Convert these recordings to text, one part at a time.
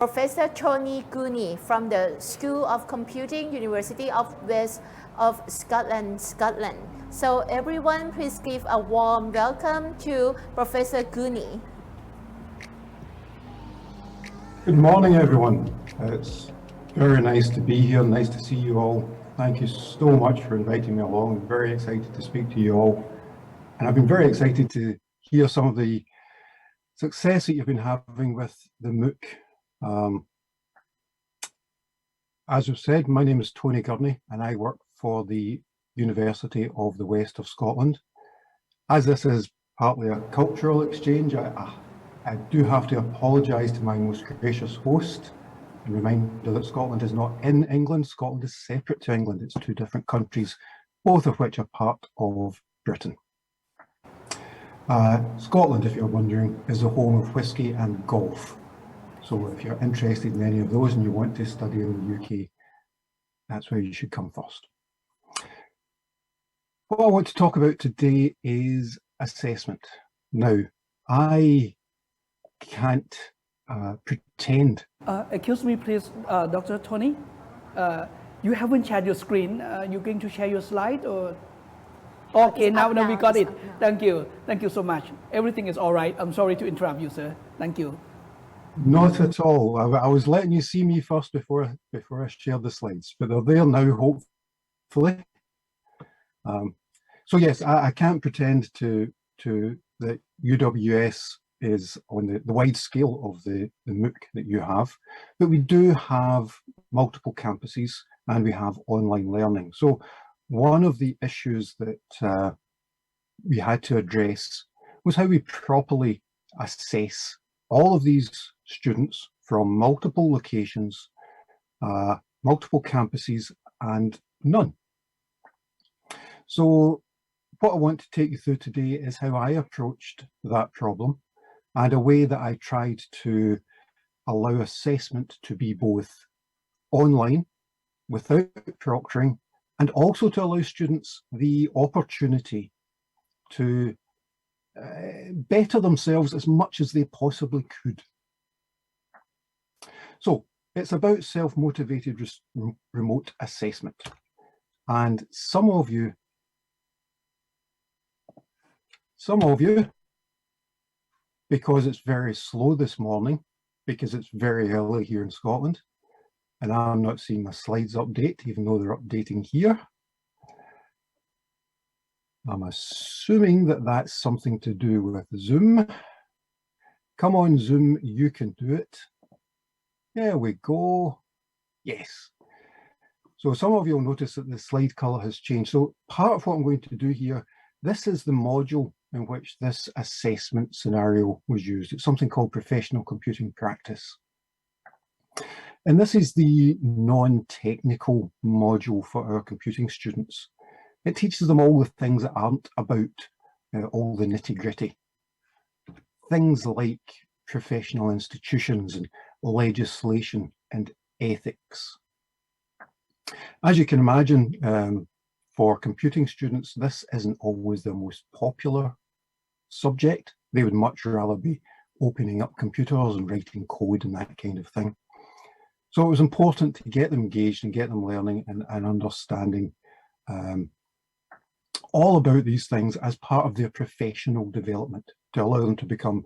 Professor Tony Gurney from the School of Computing, University of West of Scotland. So everyone, please give a warm welcome to Professor Gurney. Good morning, everyone. It's very nice to be here. Nice to see you all. Thank you so much for inviting me along. I'm very excited to speak to you all. And I've been very excited to hear some of the success that you've been having with the MOOC. As I've said, my name is Tony Gurney and I work for the University of the West of Scotland. As this is partly a cultural exchange, I do have to apologise to my most gracious host and remind her that Scotland is not in England. Scotland is separate to England. It's two different countries, both of which are part of Britain. Scotland, if you're wondering, is the home of whisky and golf. So if you're interested in any of those and you want to study in the UK, that's where you should come first. What I want to talk about today is assessment. Now, I can't pretend. Excuse me, please, Dr. Tony. You haven't shared your screen. You're going to share your slide or? Okay, now we got it. Thank you. Thank you so much. Everything is all right. I'm sorry to interrupt you, sir. Thank you. Not at all. I was letting you see me first before I shared the slides, but they're there now, hopefully. So yes, I can't pretend to that UWS is on the wide scale of the MOOC that you have, but we do have multiple campuses and we have online learning. So one of the issues that we had to address was how we properly assess all of these students from multiple locations, multiple campuses, and none. So what I want to take you through today is how I approached that problem and a way that I tried to allow assessment to be both online, without proctoring, and also to allow students the opportunity to better themselves as much as they possibly could. So it's about self-motivated remote assessment. And some of you, because it's very slow this morning, because it's very early here in Scotland, and I'm not seeing my slides update, even though they're updating here. I'm assuming that that's something to do with Zoom. Come on, Zoom, you can do it. There we go. Yes. So some of you will notice that the slide color has changed. So part of what I'm going to do here, this is the module in which this assessment scenario was used. It's something called Professional Computing Practice. And this is the non-technical module for our computing students. It teaches them all the things that aren't about all the nitty-gritty. Things like professional institutions and legislation and ethics. As you can imagine, for computing students, this isn't always the most popular subject. They would much rather be opening up computers and writing code and that kind of thing. So it was important to get them engaged and get them learning and understanding all about these things as part of their professional development to allow them to become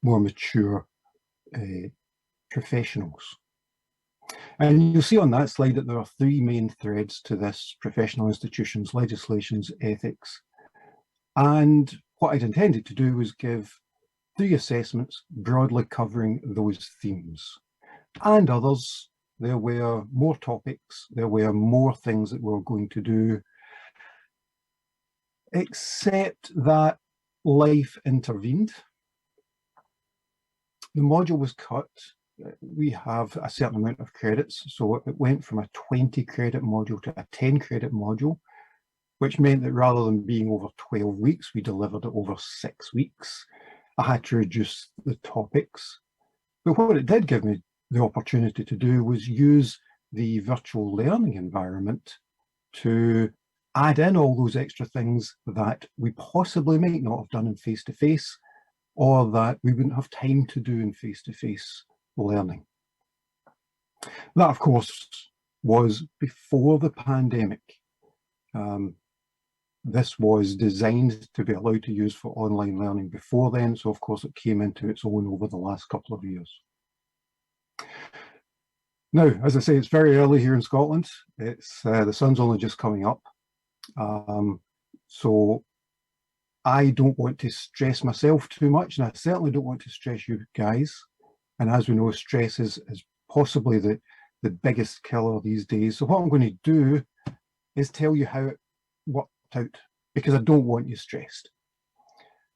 more mature professionals. And you'll see on that slide that there are three main threads to this: professional institutions, legislations, ethics. And what I'd intended to do was give 3 assessments broadly covering those themes. And others, there were more topics, there were more things that we were going to do, except that life intervened. The module was cut. We have a certain amount of credits, so it went from a 20 credit module to a 10 credit module, which meant that rather than being over 12 weeks, we delivered it over 6 weeks. I had to reduce the topics, but what it did give me the opportunity to do was use the virtual learning environment to add in all those extra things that we possibly might not have done in face-to-face, or that we wouldn't have time to do in face-to-face learning. That, of course, was before the pandemic. This was designed to be allowed to use for online learning before then, so of course it came into its own over the last couple of years. Now, as I say, it's very early here in Scotland. It's the sun's only just coming up, so I don't want to stress myself too much, and I certainly don't want to stress you guys. And as we know, stress is possibly the biggest killer these days. So what I'm going to do is tell you how it worked out, because I don't want you stressed.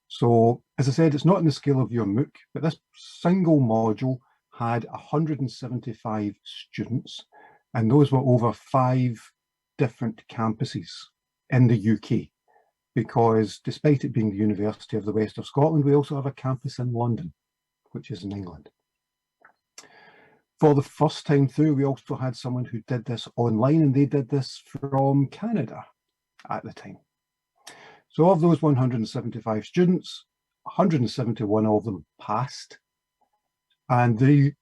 So, as I said, it's not in the scale of your MOOC, but this single module had 175 students, and those were over 5 different campuses in the UK, because despite it being the University of the West of Scotland, we also have a campus in London, which is in England. For the first time through, we also had someone who did this online, and they did this from Canada at the time. So of those 175 students, 171 of them passed. And the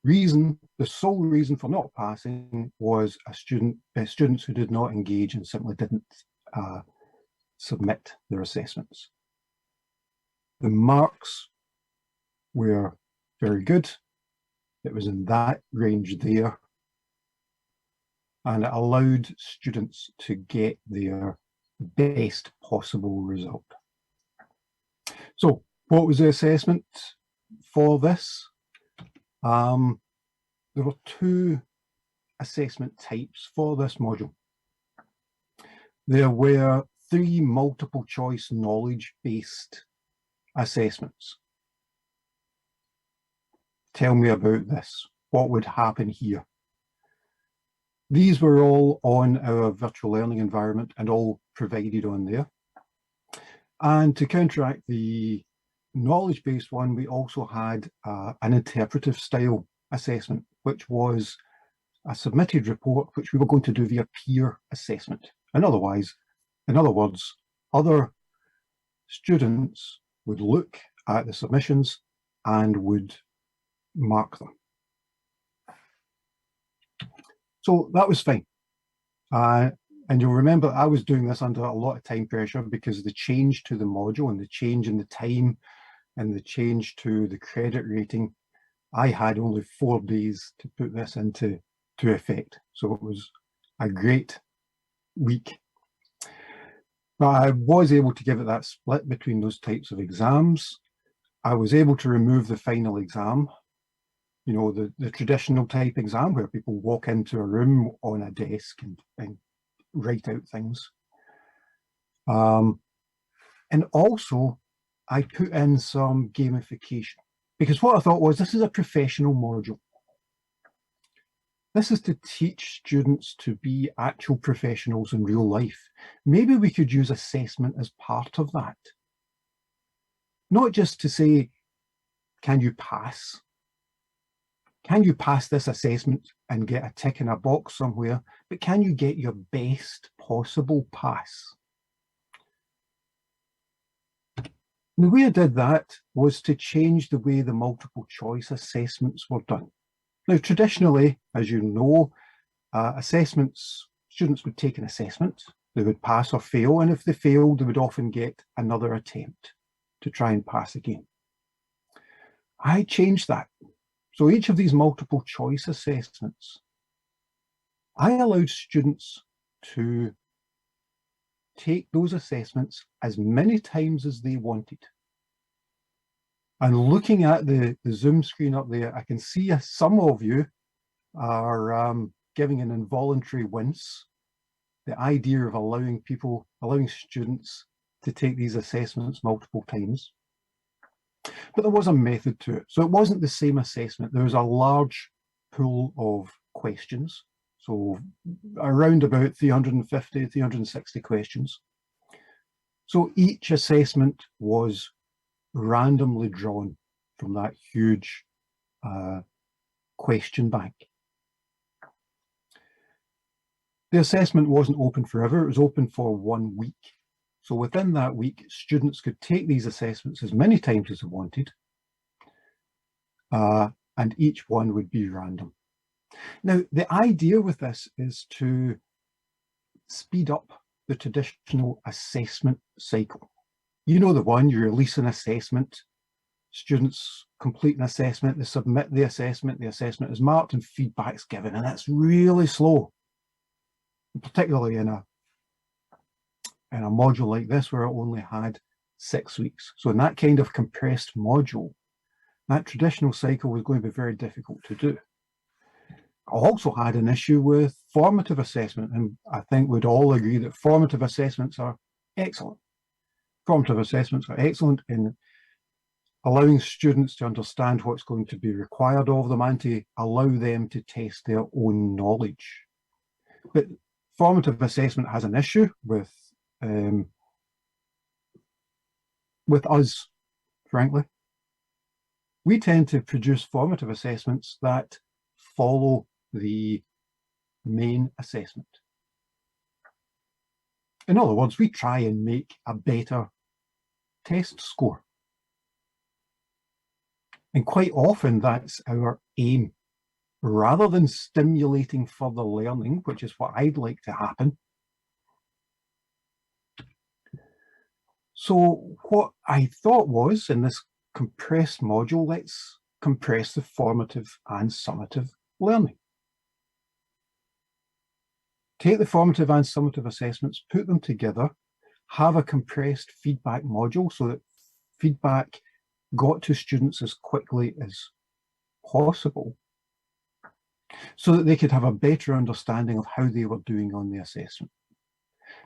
sole reason for not passing was students who did not engage and simply didn't submit their assessments. The marks were very good. It was in that range there, and it allowed students to get their best possible result. So what was the assessment for this? There were 2 assessment types for this module. There were 3 multiple choice knowledge-based assessments. Tell me about this. What would happen here? These were all on our virtual learning environment and all provided on there. And to counteract the knowledge-based one, we also had an interpretive style assessment, which was a submitted report which we were going to do via peer assessment. In other words, other students would look at the submissions and would mark them. So that was fine. And you'll remember I was doing this under a lot of time pressure, because the change to the module and the change in the time and the change to the credit rating, I had only 4 days to put this into effect. So it was a great week. But I was able to give it that split between those types of exams. I was able to remove the final exam, you know, the traditional type exam where people walk into a room on a desk and write out things. And also I put in some gamification, because what I thought was, this is a professional module. This is to teach students to be actual professionals in real life. Maybe we could use assessment as part of that. Not just to say, can you pass? Can you pass this assessment and get a tick in a box somewhere? But can you get your best possible pass? And the way I did that was to change the way the multiple choice assessments were done. Now, traditionally, as you know, students would take an assessment, they would pass or fail, and if they failed, they would often get another attempt to try and pass again. I changed that. So each of these multiple choice assessments, I allowed students to take those assessments as many times as they wanted. And looking at the Zoom screen up there, I can see some of you are giving an involuntary wince. The idea of allowing students to take these assessments multiple times. But there was a method to it. So it wasn't the same assessment. There was a large pool of questions. So around about 350, 360 questions. So each assessment was randomly drawn from that huge question bank. The assessment wasn't open forever. It was open for 1 week. So within that week, students could take these assessments as many times as they wanted. and each one would be random. Now, the idea with this is to speed up the traditional assessment cycle. You know the one, you release an assessment, students complete an assessment, they submit the assessment is marked and feedback's given, and that's really slow, particularly in a module like this where it only had 6 weeks. So in that kind of compressed module, that traditional cycle was going to be very difficult to do. I also had an issue with formative assessment, and I think we'd all agree that formative assessments are excellent. Formative assessments are excellent in allowing students to understand what's going to be required of them and to allow them to test their own knowledge. But formative assessment has an issue with us, frankly. We tend to produce formative assessments that follow the main assessment. In other words, we try and make a better test score. And quite often that's our aim. Rather than stimulating further learning, which is what I'd like to happen. So what I thought was, in this compressed module, let's compress the formative and summative learning. Take the formative and summative assessments, put them together, have a compressed feedback module so that feedback got to students as quickly as possible, so that they could have a better understanding of how they were doing on the assessment.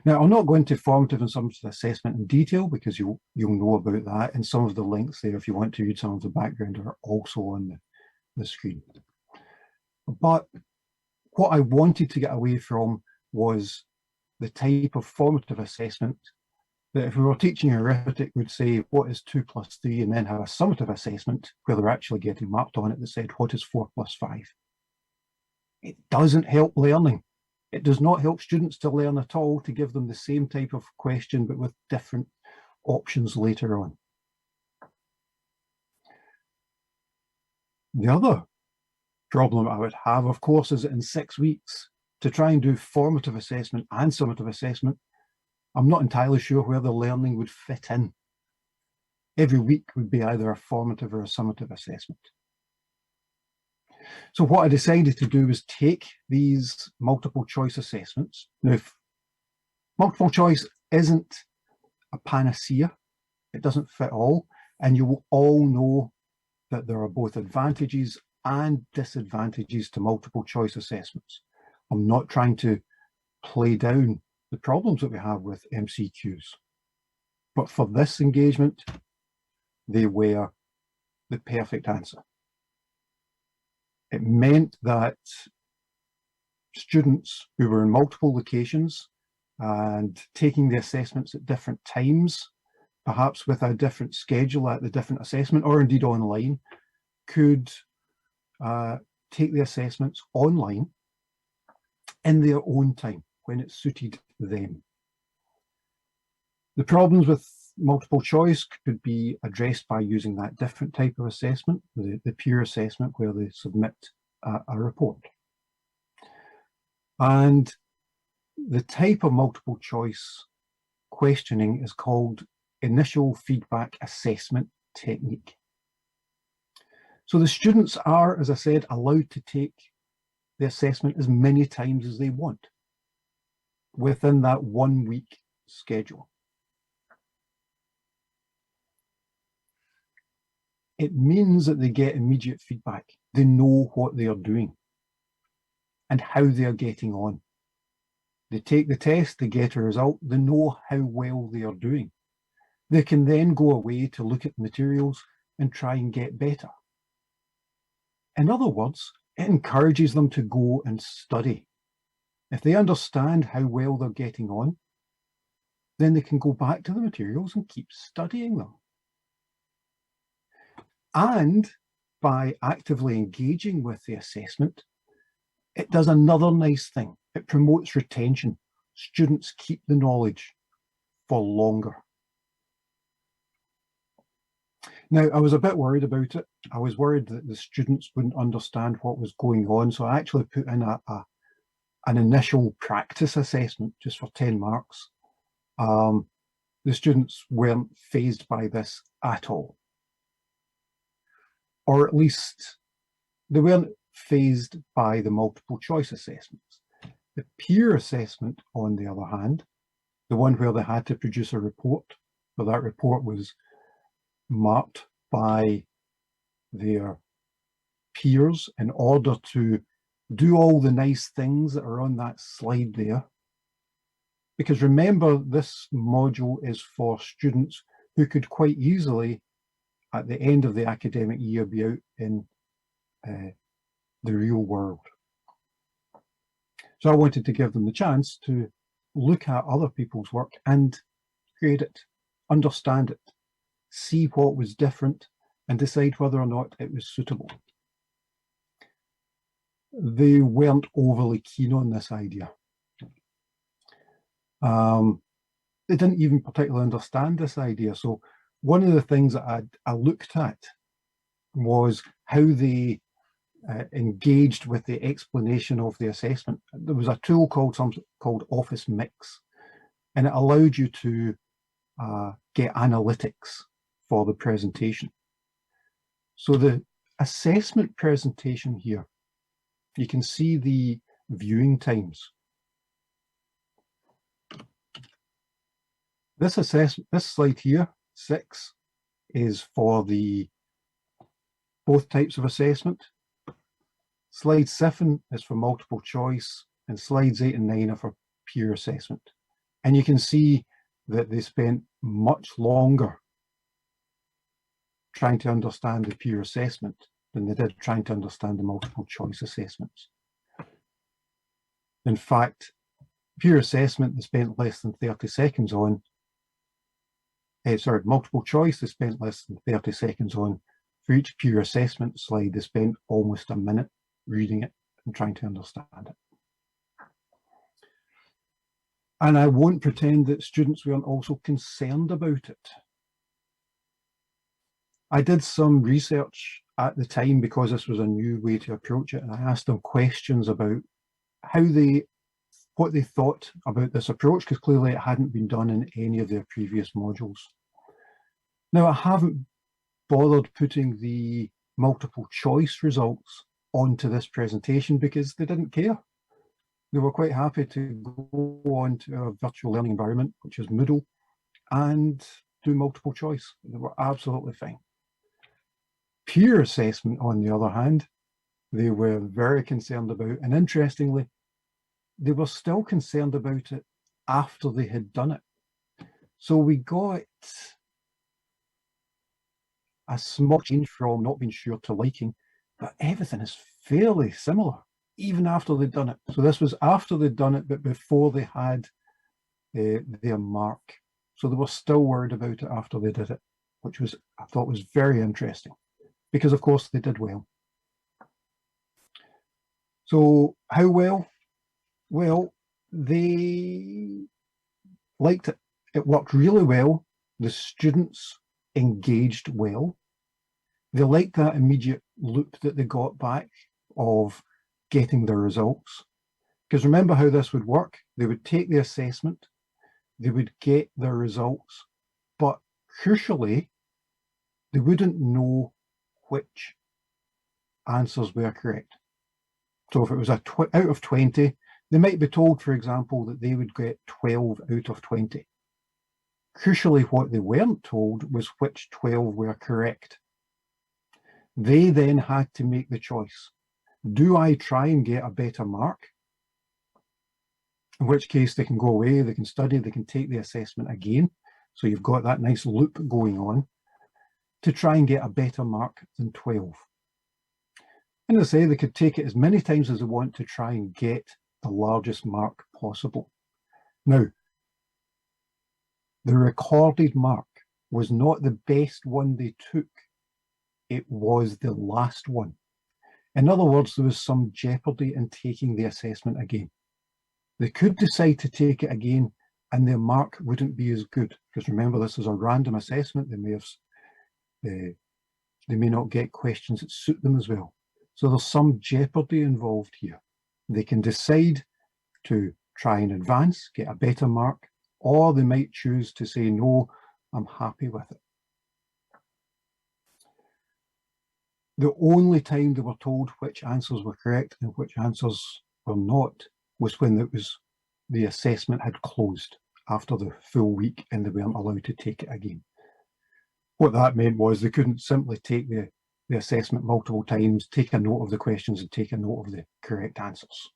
Now, I'll not go into formative and summative assessment in detail because you'll know about that, and some of the links there, if you want to read some of the background, are also on the screen. But what I wanted to get away from was the type of formative assessment that, if we were teaching arithmetic, would say what is 2 plus 3, and then have a summative assessment where they're actually getting marked on it that said what is 4 plus 5. It doesn't help learning. It does not help students to learn at all, to give them the same type of question but with different options later on. The other problem I would have, of course, is that in 6 weeks, to try and do formative assessment and summative assessment, I'm not entirely sure where the learning would fit in. Every week would be either a formative or a summative assessment. So what I decided to do was take these multiple choice assessments. Now, if multiple choice isn't a panacea, it doesn't fit all, and you will all know that there are both advantages and disadvantages to multiple choice assessments. I'm not trying to play down the problems that we have with MCQs, but for this engagement, they were the perfect answer. It meant that students who were in multiple locations and taking the assessments at different times, perhaps with a different schedule at the different assessment, or indeed online, could take the assessments online in their own time when it suited them. The problems with multiple choice could be addressed by using that different type of assessment, the peer assessment, where they submit a report. And the type of multiple choice questioning is called initial feedback assessment technique. So the students are, as I said, allowed to take the assessment as many times as they want within that 1 week schedule. It means that they get immediate feedback. They know what they are doing and how they are getting on. They take the test, they get a result, they know how well they are doing. They can then go away to look at the materials and try and get better. In other words, it encourages them to go and study. If they understand how well they're getting on, then they can go back to the materials and keep studying them. And by actively engaging with the assessment, it does another nice thing. It promotes retention. Students keep the knowledge for longer. Now, I was a bit worried about it. I was worried that the students wouldn't understand what was going on, so I actually put in an initial practice assessment just for 10 marks. The students weren't fazed by this at all. Or at least they weren't fazed by the multiple choice assessments. The peer assessment, on the other hand, the one where they had to produce a report, but that report was marked by their peers in order to do all the nice things that are on that slide there. Because remember, this module is for students who could quite easily, at the end of the academic year, be out in the real world. So I wanted to give them the chance to look at other people's work and grade it, understand it, see what was different, and decide whether or not it was suitable. They weren't overly keen on this idea. They didn't even particularly understand this idea. So one of the things that I looked at was how they engaged with the explanation of the assessment. There was a tool called Office Mix, and it allowed you to get analytics for the presentation. So the assessment presentation here, you can see the viewing times. This slide here, 6, is for both types of assessment. Slide 7 is for multiple choice, and slides 8 and 9 are for peer assessment. And you can see that they spent much longer trying to understand the peer assessment than they did trying to understand the multiple choice assessments. In fact, peer assessment they spent less than 30 seconds on. Multiple choice they spent less than 30 seconds on. For each peer assessment slide, they spent almost a minute reading it and trying to understand it. And I won't pretend that students weren't also concerned about it. I did some research at the time because this was a new way to approach it, and I asked them questions about what they thought about this approach, because clearly it hadn't been done in any of their previous modules. Now, I haven't bothered putting the multiple choice results onto this presentation because they didn't care. They were quite happy to go on to a virtual learning environment, which is Moodle, and do multiple choice. They were absolutely fine. Peer assessment, on the other hand, they were very concerned about, and interestingly, they were still concerned about it after they had done it. So we got a small change from not being sure to liking, but everything is fairly similar, even after they'd done it. So this was after they'd done it, but before they had their mark. So they were still worried about it after they did it, which I thought was very interesting, because of course they did well. So how well? Well, they liked it. It worked really well. The students engaged well. They liked that immediate loop that they got back of getting their results. Because remember how this would work. They would take the assessment, they would get their results, but crucially, they wouldn't know which answers were correct. So if it was out of 20, they might be told, for example, that they would get 12 out of 20. Crucially, what they weren't told was which 12 were correct. They then had to make the choice. Do I try and get a better mark? In which case they can go away, they can study, they can take the assessment again. So you've got that nice loop going on to try and get a better mark than 12. And as I say, they could take it as many times as they want to try and get the largest mark possible. Now, the recorded mark was not the best one they took. It was the last one. In other words, there was some jeopardy in taking the assessment again. They could decide to take it again and their mark wouldn't be as good, because remember, this is a random assessment. They may have they may not get questions that suit them as well. So there's some jeopardy involved here. They can decide to try and advance, get a better mark, or they might choose to say, no, I'm happy with it. The only time they were told which answers were correct and which answers were not was when the assessment had closed after the full week and they weren't allowed to take it again. What that meant was they couldn't simply take the assessment multiple times, take a note of the questions and take a note of the correct answers.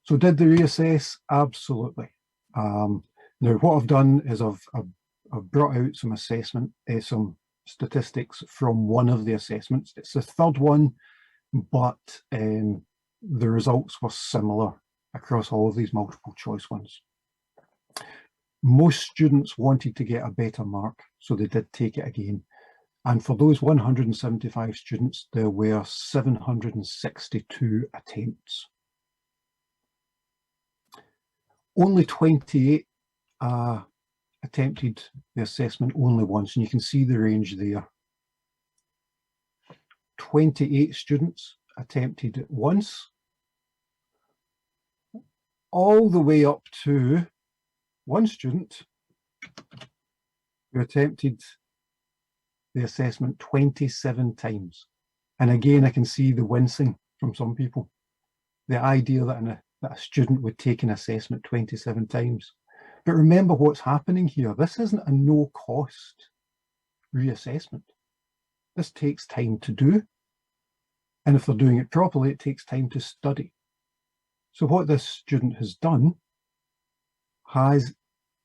So did they reassess? Absolutely. Now what I've done is I've brought out some some statistics from one of the assessments. It's the third one, but the results were similar across all of these multiple choice ones. Most students wanted to get a better mark, so they did take it again. And for those 175 students, there were 762 attempts. Only 28 attempted the assessment only once, and you can see the range there. 28 students attempted it once, all the way up to one student who attempted the assessment 27 times. And again, I can see the wincing from some people. The idea that a student would take an assessment 27 times. But remember what's happening here. This isn't a no-cost reassessment. This takes time to do. And if they're doing it properly, it takes time to study. So what this student has done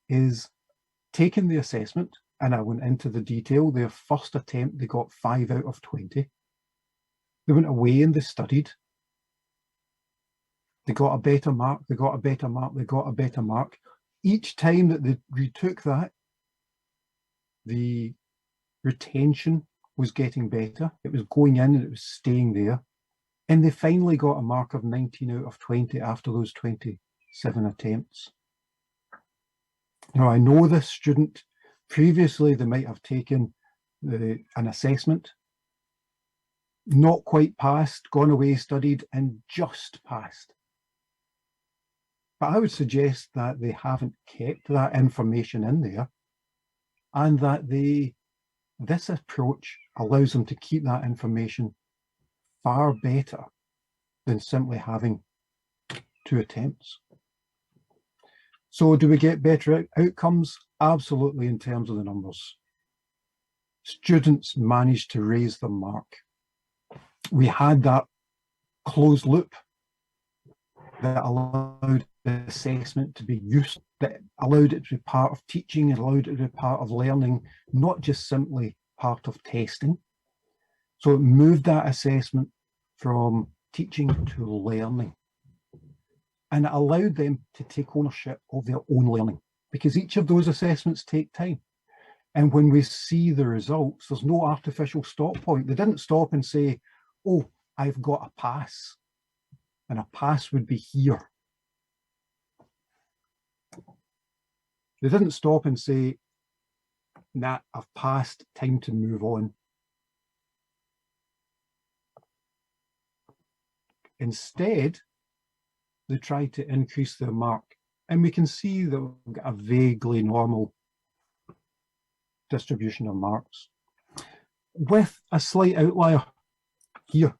is taken the assessment, and I went into the detail. Their first attempt, they got 5 out of 20. They went away and they studied. They got a better mark, they got a better mark, they got a better mark. Each time that they retook that, the retention was getting better. It was going in and it was staying there. And they finally got a mark of 19 out of 20 after those 27 attempts. Now, I know this student, previously they might have taken an assessment, not quite passed, gone away, studied, and just passed. But I would suggest that they haven't kept that information in there, and that this approach allows them to keep that information far better than simply having 2 attempts. So do we get better outcomes? Absolutely, in terms of the numbers. Students managed to raise the mark. We had that closed loop that allowed the assessment to be used, that allowed it to be part of teaching, and allowed it to be part of learning, not just simply part of testing. So it moved that assessment from teaching to learning. And it allowed them to take ownership of their own learning, because each of those assessments take time. And when we see the results, there's no artificial stop point. They didn't stop and say, oh, I've got a pass, and a pass would be here. They didn't stop and say, nah, I've passed, time to move on. Instead, they tried to increase their mark. And we can see that we've got a vaguely normal distribution of marks, with a slight outlier here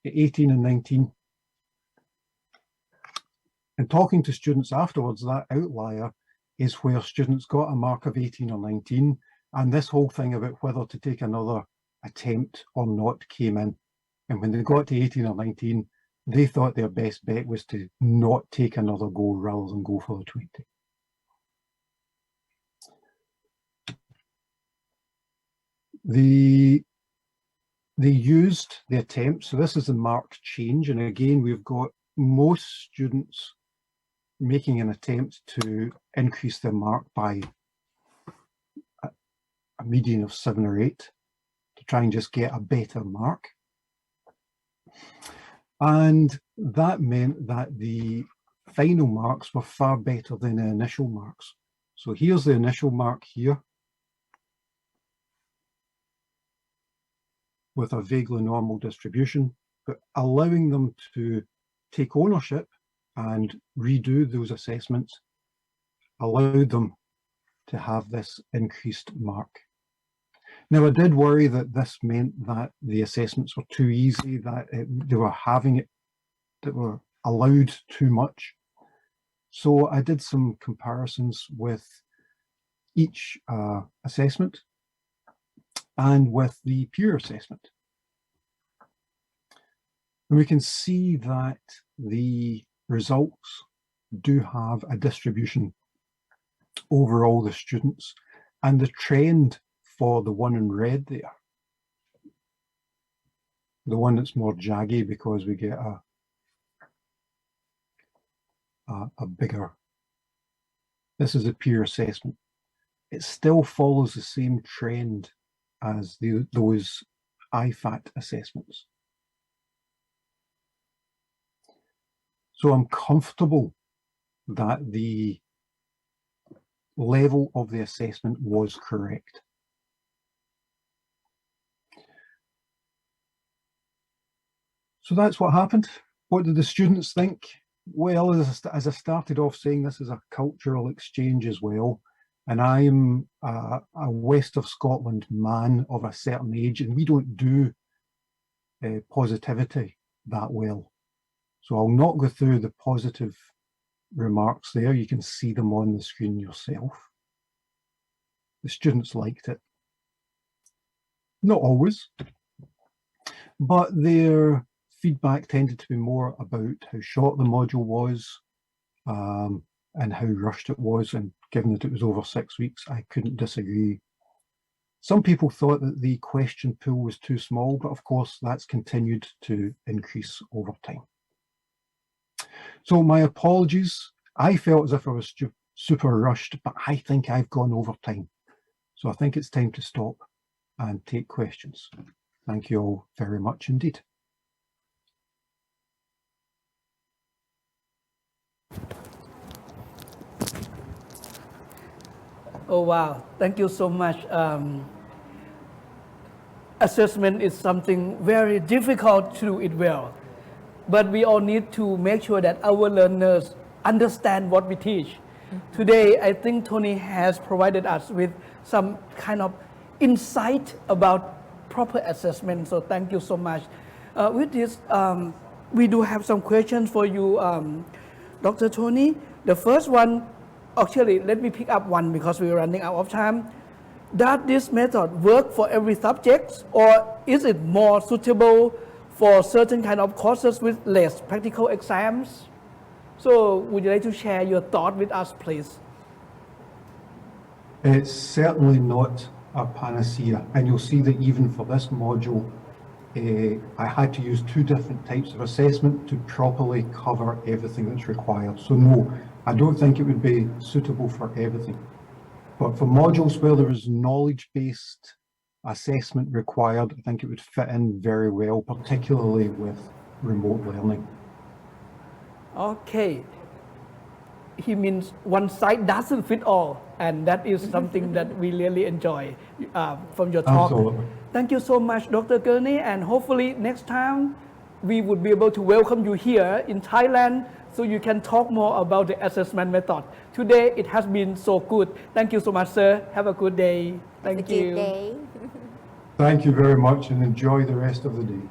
at 18 and 19. And talking to students afterwards, that outlier is where students got a mark of 18 or 19, and this whole thing about whether to take another attempt or not came in. And when they got to 18 or 19, they thought their best bet was to not take another go rather than go for the 20. They used the attempt, so this is the mark change, and again we've got most students making an attempt to increase their mark by a median of 7 or 8 to try and just get a better mark. And that meant that the final marks were far better than the initial marks. So here's the initial mark here. with a vaguely normal distribution, but allowing them to take ownership and redo those assessments allowed them to have this increased mark. Now, I did worry that this meant that the assessments were too easy, that they were having it, that were allowed too much. So I did some comparisons with each assessment and with the peer assessment. And we can see that the results do have a distribution over all the students, and the trend for the one in red there, the one that's more jaggy because we get a bigger, this is a peer assessment. It still follows the same trend as those IFAT assessments. So I'm comfortable that the level of the assessment was correct. So that's what happened. What did the students think? Well, as I started off saying, this is a cultural exchange as well. And I'm a West of Scotland man of a certain age, and we don't do positivity that well. So I'll not go through the positive remarks there. You can see them on the screen yourself. The students liked it. Not always, but their feedback tended to be more about how short the module was and how rushed it was, and given that it was over 6 weeks, I couldn't disagree. Some people thought that the question pool was too small, but of course that's continued to increase over time. So my apologies. I felt as if I was super rushed, but I think I've gone over time. So I think it's time to stop and take questions. Thank you all very much indeed. Oh, wow. Thank you so much. Assessment is something very difficult to do it well. But we all need to make sure that our learners understand what we teach. Today, I think Tony has provided us with some kind of insight about proper assessment. So thank you so much. With this, we do have some questions for you, Dr. Tony. The first one, actually, let me pick up one because we're running out of time. Does this method work for every subject, or is it more suitable for certain kind of courses with less practical exams? So would you like to share your thought with us, please? It's certainly not a panacea, and you'll see that even for this module, I had to use 2 different types of assessment to properly cover everything that's required. So no, I don't think it would be suitable for everything. But for modules where there is knowledge-based assessment required, I think it would fit in very well, particularly with remote learning. Okay. He means one size doesn't fit all, and that is something that we really enjoy from your talk. Absolutely. Thank you so much, Dr. Gurney, and hopefully next time we would be able to welcome you here in Thailand so you can talk more about the assessment method. Today it has been so good. Thank you so much, sir. Have a good day. Thank you. Have a good day. Thank you very much, and enjoy the rest of the day.